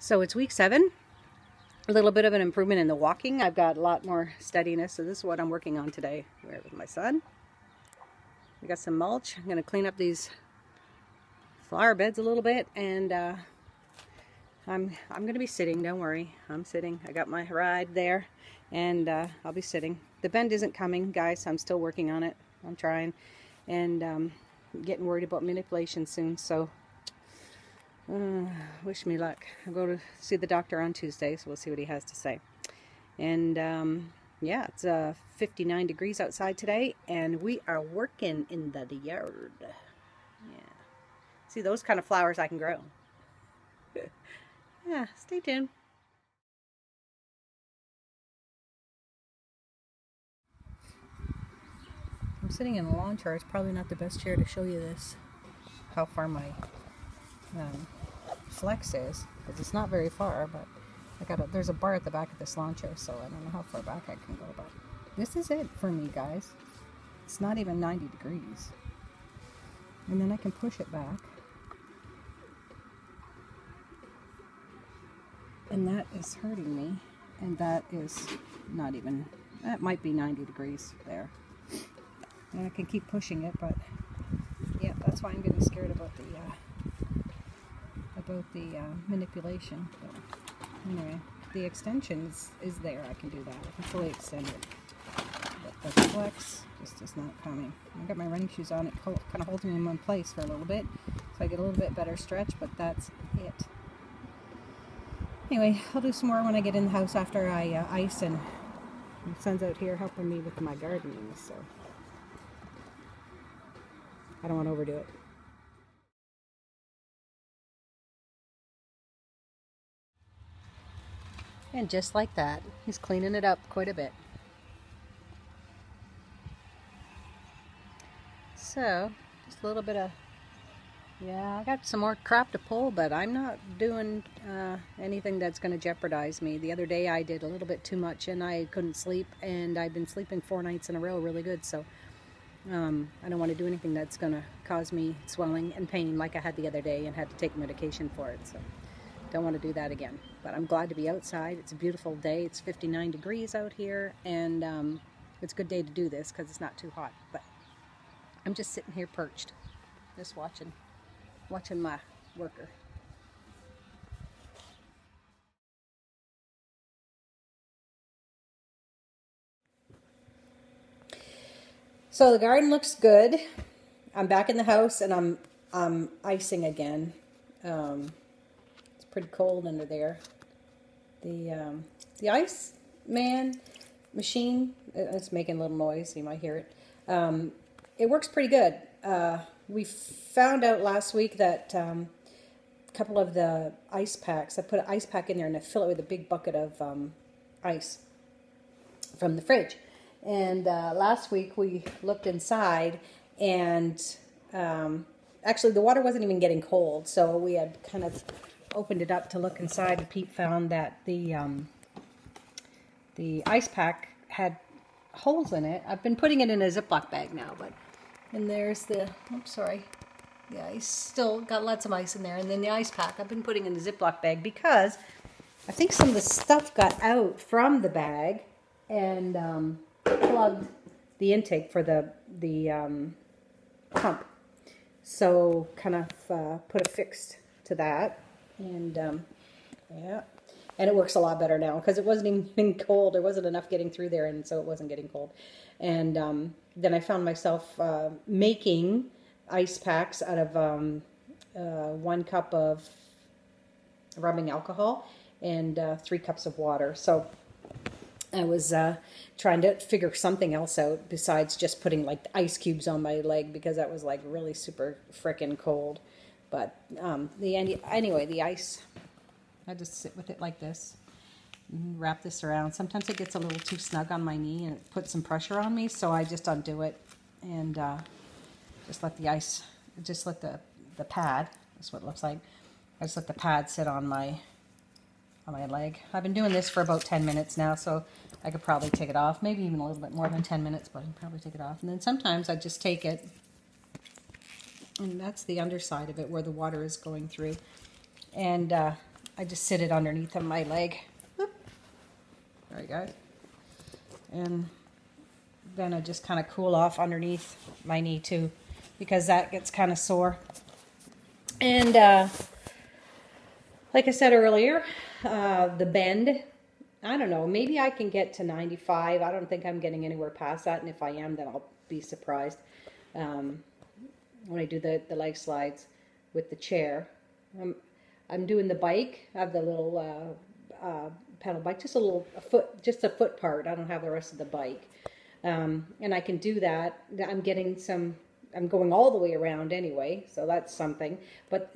So it's week 7. A little bit of an improvement in the walking. I've got a lot more steadiness, so this is what I'm working on today. We're with my son. We got some mulch. I'm going to clean up these flower beds a little bit, and I'm going to be sitting. Don't worry, I'm sitting. I got my ride there, and I'll be sitting. The bend isn't coming, guys. So I'm still working on it. I'm trying, and getting worried about manipulation soon. So. Wish me luck. I'll go to see the doctor on Tuesday, so we'll see what he has to say. And yeah, it's 59 degrees outside today, and we are working in the yard. Yeah, see, those kind of flowers I can grow. Yeah, stay tuned. I'm sitting in a lawn chair. It's probably not the best chair to show you this, how far my flex is, because it's not very far, but there's a bar at the back of this lawn chair, so I don't know how far back I can go, but this is it for me, guys. It's not even 90 degrees. And then I can push it back. And that is hurting me. And that is not even, that might be 90 degrees there. And I can keep pushing it, but yeah, that's why I'm getting scared about the manipulation. But anyway, the extension is there. I can do that. I can fully extend it. But the flex just is not coming. I got my running shoes on. It kind of holds me in one place for a little bit, so I get a little bit better stretch, but that's it. Anyway, I'll do some more when I get in the house after I ice, and my son's out here helping me with my gardening, so I don't want to overdo it. And just like that, he's cleaning it up quite a bit. So, just a little bit of, yeah, I got some more crap to pull, but I'm not doing anything that's going to jeopardize me. The other day I did a little bit too much and I couldn't sleep, and I've been sleeping 4 nights in a row really good, so I don't want to do anything that's going to cause me swelling and pain like I had the other day and had to take medication for it, so don't want to do that again. But I'm glad to be outside. It's a beautiful day. It's 59 degrees out here, and it's a good day to do this because it's not too hot. But I'm just sitting here perched, just watching my worker. So the garden looks good. I'm back in the house, and I'm icing again. It's pretty cold under there. The ice machine, it's making a little noise. You might hear it. It works pretty good. We found out last week that a couple of the ice packs, I put an ice pack in there and I fill it with a big bucket of ice from the fridge. And last week we looked inside, and actually the water wasn't even getting cold, so we had kind of opened it up to look inside, and Pete found that the ice pack had holes in it. I've been putting it in a Ziploc bag now, and there's the, oops, sorry, yeah, I still got lots of ice in there. And then the ice pack I've been putting in the Ziploc bag because I think some of the stuff got out from the bag and plugged the intake for the pump. So kind of put a fix to that, and yeah, and it works a lot better now because it wasn't even cold. There wasn't enough getting through there, and so it wasn't getting cold. And then I found myself making ice packs out of 1 cup of rubbing alcohol and 3 cups of water. So I was trying to figure something else out besides just putting like the ice cubes on my leg, because that was like really super frickin' cold. But anyway, the ice, I just sit with it like this, and wrap this around. Sometimes it gets a little too snug on my knee and it puts some pressure on me, so I just undo it and just let the ice, just let the pad, that's what it looks like, I just let the pad sit on my leg. I've been doing this for about 10 minutes now, so I could probably take it off. Maybe even a little bit more than 10 minutes, but I can probably take it off. And then sometimes I just take it, and that's the underside of it where the water is going through. And I just sit it underneath of my leg. Whoop. There you go. And then I just kind of cool off underneath my knee too, because that gets kind of sore. And like I said earlier, the bend, I don't know, maybe I can get to 95. I don't think I'm getting anywhere past that, and if I am, then I'll be surprised. When I do the leg slides with the chair. I'm doing the bike. I have the little pedal bike, just a foot part. I don't have the rest of the bike. And I can do that. I'm going all the way around anyway, so that's something. But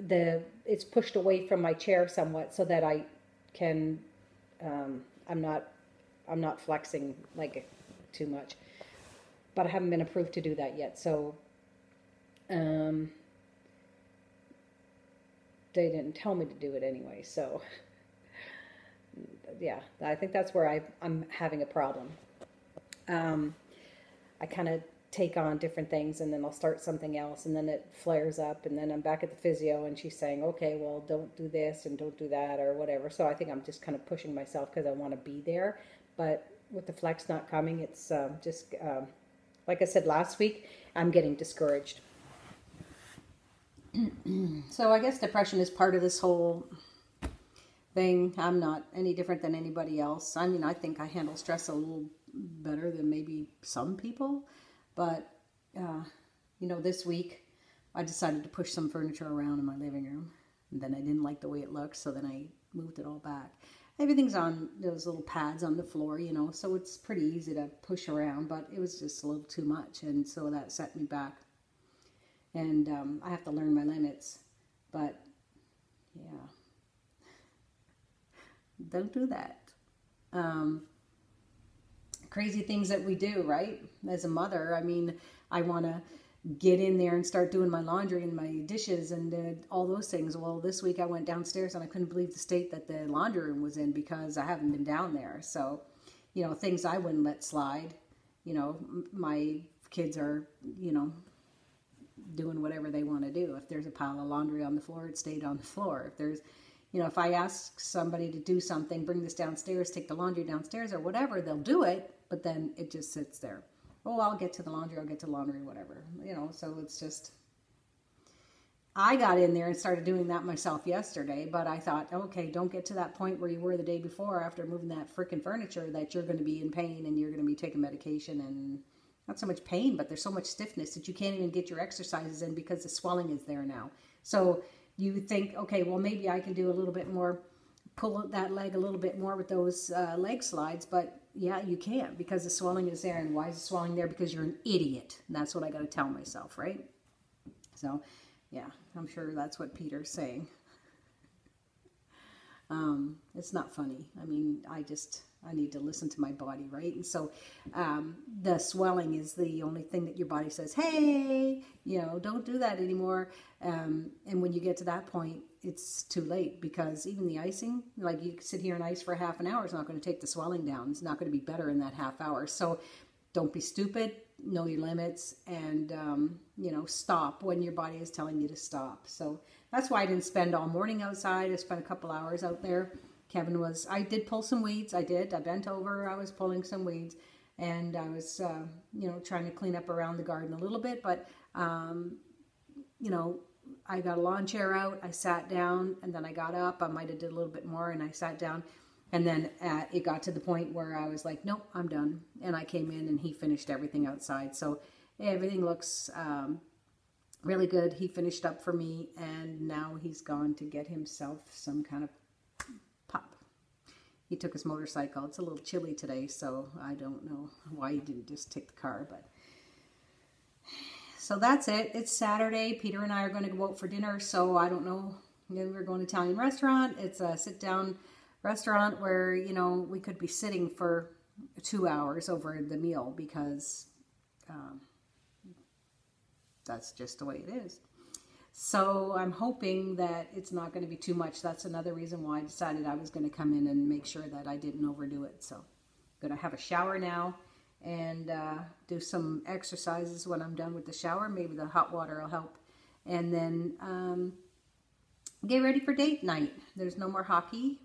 it's pushed away from my chair somewhat so that I can, I'm not flexing like too much. But I haven't been approved to do that yet, so they didn't tell me to do it anyway. So yeah, I think that's where I'm having a problem. I kind of take on different things, and then I'll start something else, and then it flares up, and then I'm back at the physio, and she's saying, okay, well, don't do this and don't do that or whatever. So I think I'm just kind of pushing myself because I want to be there. But with the flex not coming, it's just, like I said last week, I'm getting discouraged. So I guess depression is part of this whole thing. I'm not any different than anybody else. I mean, I think I handle stress a little better than maybe some people, but this week I decided to push some furniture around in my living room, and then I didn't like the way it looked, so then I moved it all back. Everything's on those little pads on the floor, so it's pretty easy to push around, but it was just a little too much, and so that set me back. And I have to learn my limits, but yeah, don't do that. Crazy things that we do, right? As a mother, I mean, I want to get in there and start doing my laundry and my dishes and all those things. Well, this week I went downstairs and I couldn't believe the state that the laundry room was in because I haven't been down there. So, things I wouldn't let slide. My kids are, doing whatever they want to do. If there's a pile of laundry on the floor, it stayed on the floor. If there's, if I ask somebody to do something, bring this downstairs, take the laundry downstairs or whatever, they'll do it, but then it just sits there. Oh, I'll get to the laundry, whatever. So it's just, I got in there and started doing that myself yesterday, but I thought, okay, don't get to that point where you were the day before after moving that freaking furniture that you're going to be in pain and you're going to be taking medication, and not so much pain, but there's so much stiffness that you can't even get your exercises in because the swelling is there now. So you think, okay, well, maybe I can do a little bit more, pull that leg a little bit more with those leg slides, but yeah, you can't because the swelling is there. And why is the swelling there? Because you're an idiot. And that's what I got to tell myself, right? So yeah, I'm sure that's what Peter's saying. It's not funny. I mean, I need to listen to my body, right? And so the swelling is the only thing that your body says, hey, don't do that anymore. And when you get to that point, it's too late, because even the icing, like you sit here and ice for half an hour, it's not going to take the swelling down. It's not going to be better in that half hour. So don't be stupid, know your limits, and, stop when your body is telling you to stop. So that's why I didn't spend all morning outside. I spent a couple hours out there. I did pull some weeds. I bent over, I was pulling some weeds, and I was, trying to clean up around the garden a little bit, but, I got a lawn chair out, I sat down, and then I got up. I might have did a little bit more, and I sat down, and then it got to the point where I was like, nope, I'm done. And I came in, and he finished everything outside. So everything looks really good. He finished up for me, and now he's gone to get himself some kind of pup. He took his motorcycle. It's a little chilly today, so I don't know why he didn't just take the car, but... So that's it. It's Saturday. Peter and I are going to go out for dinner, so I don't know. We're going to an Italian restaurant. It's a sit-down restaurant where, we could be sitting for 2 hours over the meal because that's just the way it is. So I'm hoping that it's not going to be too much. That's another reason why I decided I was going to come in and make sure that I didn't overdo it. So I'm going to have a shower now and do some exercises when I'm done with the shower. Maybe the hot water will help. And then get ready for date night. There's no more hockey,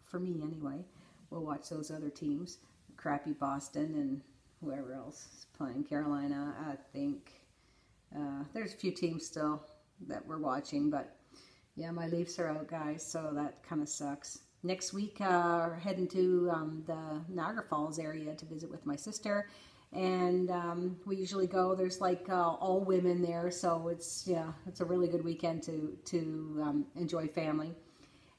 for me anyway. We'll watch those other teams, crappy Boston and whoever else is playing, Carolina, I think. There's a few teams still that we're watching, but yeah, my Leafs are out, guys, so that kind of sucks. Next week, we're heading to the Niagara Falls area to visit with my sister, and we usually go. There's like all women there, so it's a really good weekend to enjoy family,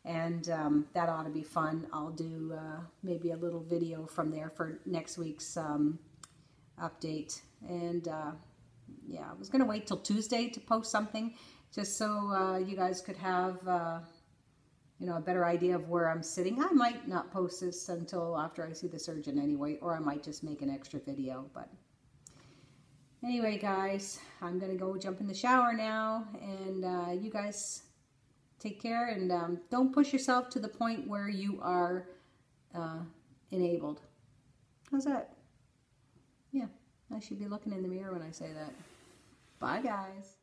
and that ought to be fun. I'll do maybe a little video from there for next week's update, and yeah, I was gonna wait till Tuesday to post something, just so you guys could have a better idea of where I'm sitting. I might not post this until after I see the surgeon anyway, or I might just make an extra video. But anyway, guys, I'm gonna go jump in the shower now, and you guys take care, and don't push yourself to the point where you are enabled. How's that? Yeah, I should be looking in the mirror when I say that. Bye, guys.